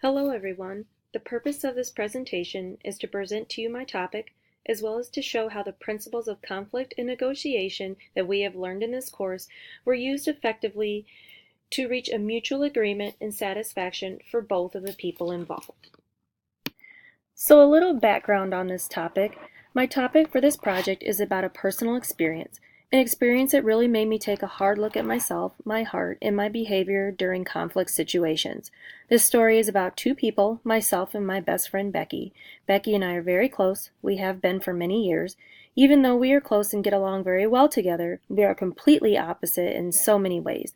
Hello everyone. The purpose of this presentation is to present to you my topic, as well as to show how the principles of conflict and negotiation that we have learned in this course were used effectively to reach a mutual agreement and satisfaction for both of the people involved. So a little background on this topic. My topic for this project is about a personal experience, an experience that really made me take a hard look at myself, my heart, and my behavior during conflict situations. This story is about two people, myself and my best friend Becky. Becky and I are very close. We have been for many years. Even though we are close and get along very well together, we are completely opposite in so many ways.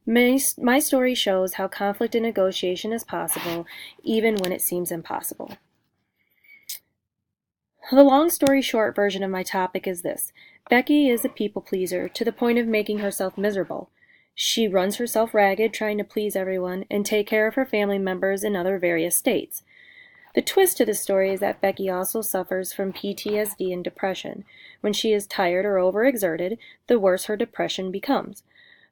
My story shows how conflict and negotiation is possible, even when it seems impossible. The long story short version of my topic is this. Becky is a people pleaser to the point of making herself miserable. She runs herself ragged trying to please everyone and take care of her family members in other various states. The twist to the story is that Becky also suffers from PTSD and depression. When she is tired or overexerted, the worse her depression becomes.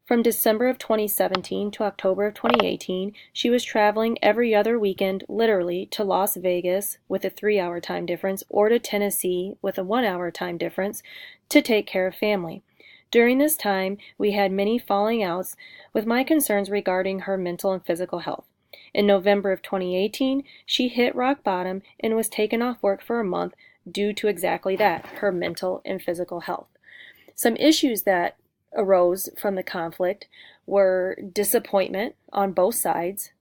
From December of 2017 to October of 2018, she was traveling every other weekend, literally, to Las Vegas with a 3-hour time difference or to Tennessee with a 1-hour time difference to take care of family. During this time, we had many falling outs with my concerns regarding her mental and physical health. In November of 2018, she hit rock bottom and was taken off work for a month due to exactly that, her mental and physical health. Some issues that arose from the conflict were disappointment on both sides,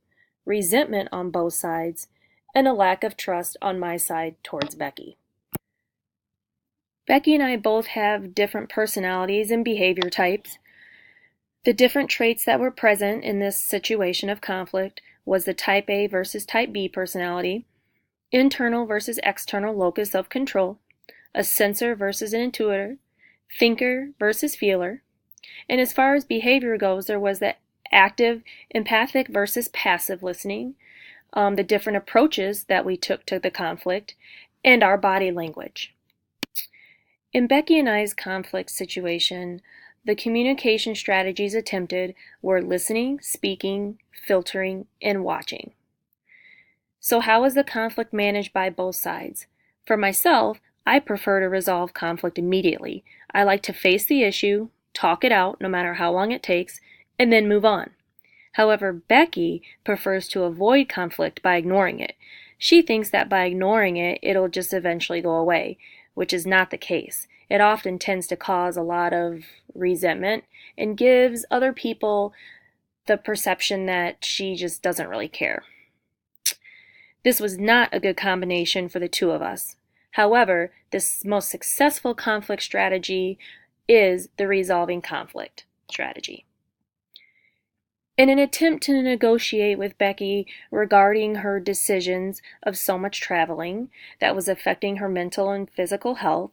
resentment on both sides, and a lack of trust on my side towards Becky. Becky and I both have different personalities and behavior types. The different traits that were present in this situation of conflict was the type A versus type B personality, internal versus external locus of control, a sensor versus an intuitor, thinker versus feeler. And as far as behavior goes, there was the active, empathic versus passive listening, the different approaches that we took to the conflict, and our body language. In Becky and I's conflict situation, the communication strategies attempted were listening, speaking, filtering, and watching. So how is the conflict managed by both sides? For myself, I prefer to resolve conflict immediately. I like to face the issue, talk it out no matter how long it takes, and then move on. However, Becky prefers to avoid conflict by ignoring it. She thinks that by ignoring it, it'll just eventually go away, which is not the case. It often tends to cause a lot of resentment and gives other people the perception that she just doesn't really care. This was not a good combination for the two of us. However, this most successful conflict strategy is the resolving conflict strategy. In an attempt to negotiate with Becky regarding her decisions of so much traveling that was affecting her mental and physical health,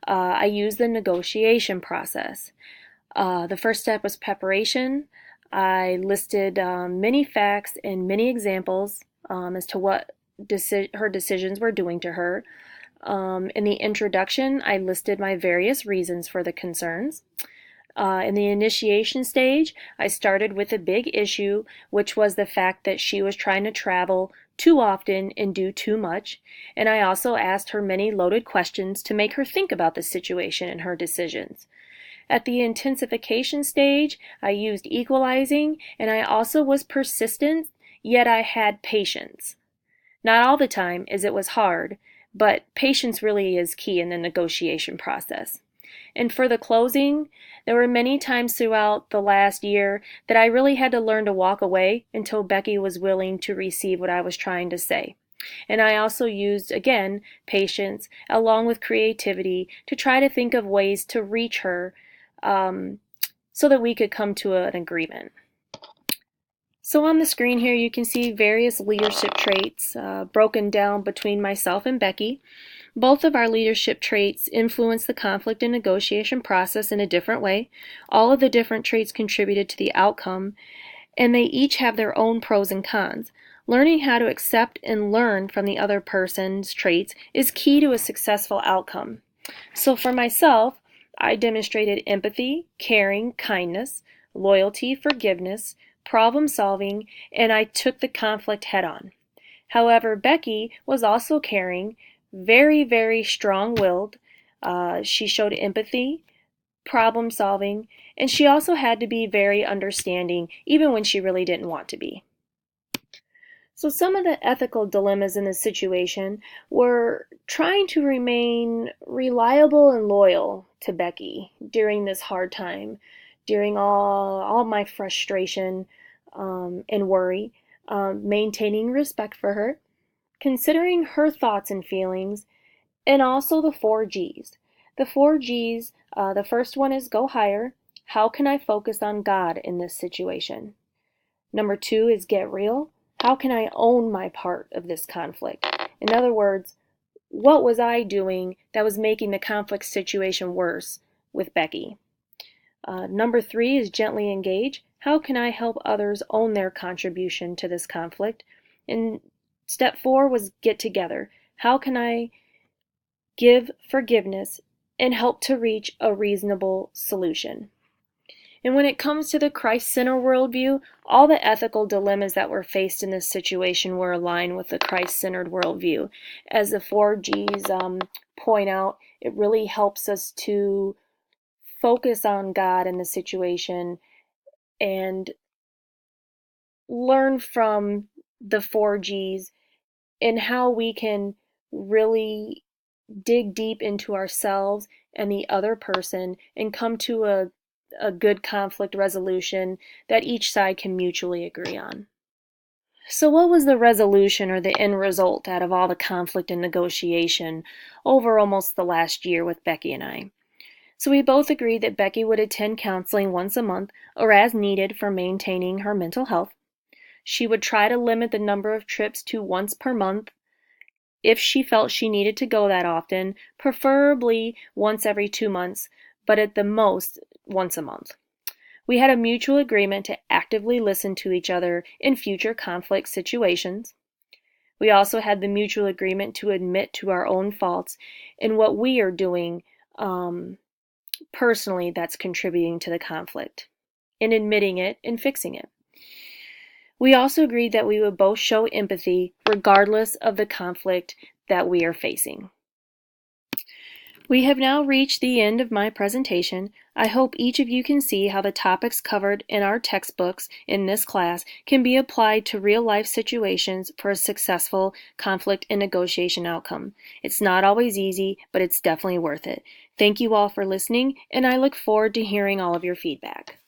I used the negotiation process. The first step was preparation. I listed many facts and many examples as to what her decisions were doing to her. In the introduction, I listed my various reasons for the concerns. In the initiation stage, I started with a big issue, which was the fact that she was trying to travel too often and do too much, and I also asked her many loaded questions to make her think about the situation and her decisions. At the intensification stage, I used equalizing, and I also was persistent, yet I had patience. Not all the time, as it was hard, but patience really is key in the negotiation process. And for the closing, there were many times throughout the last year that I really had to learn to walk away until Becky was willing to receive what I was trying to say. And I also used, again, patience along with creativity to try to think of ways to reach her so that we could come to an agreement. So on the screen here you can see various leadership traits broken down between myself and Becky. Both of our leadership traits influence the conflict and negotiation process in a different way. All of the different traits contributed to the outcome, and they each have their own pros and cons. Learning how to accept and learn from the other person's traits is key to a successful outcome. So for myself, I demonstrated empathy, caring, kindness, loyalty, forgiveness, problem solving, and I took the conflict head on. However, Becky was also caring, very, very strong-willed. She showed empathy, problem solving, and she also had to be very understanding, even when she really didn't want to be. So some of the ethical dilemmas in this situation were trying to remain reliable and loyal to Becky during this hard time, during all my frustration and worry, maintaining respect for her, considering her thoughts and feelings, and also the 4 Gs. The 4 Gs, the first one is go higher. How can I focus on God in this situation? Number 2 is get real. How can I own my part of this conflict? In other words, what was I doing that was making the conflict situation worse with Becky? Number 3 is gently engage. How can I help others own their contribution to this conflict? And step 4 was get together. How can I give forgiveness and help to reach a reasonable solution? And when it comes to the Christ-centered worldview, all the ethical dilemmas that were faced in this situation were aligned with the Christ-centered worldview. As the 4 Gs point out, it really helps us to focus on God in the situation and learn from the 4 Gs and how we can really dig deep into ourselves and the other person and come to a good conflict resolution that each side can mutually agree on. So what was the resolution or the end result out of all the conflict and negotiation over almost the last year with Becky and I? So we both agreed that Becky would attend counseling once a month or as needed for maintaining her mental health. She would try to limit the number of trips to once per month if she felt she needed to go that often, preferably once every 2 months, but at the most once a month. We had a mutual agreement to actively listen to each other in future conflict situations. We also had the mutual agreement to admit to our own faults and what we are doing personally that's contributing to the conflict, and admitting it and fixing it. We also agreed that we would both show empathy regardless of the conflict that we are facing. We have now reached the end of my presentation. I hope each of you can see how the topics covered in our textbooks in this class can be applied to real-life situations for a successful conflict and negotiation outcome. It's not always easy, but it's definitely worth it. Thank you all for listening, and I look forward to hearing all of your feedback.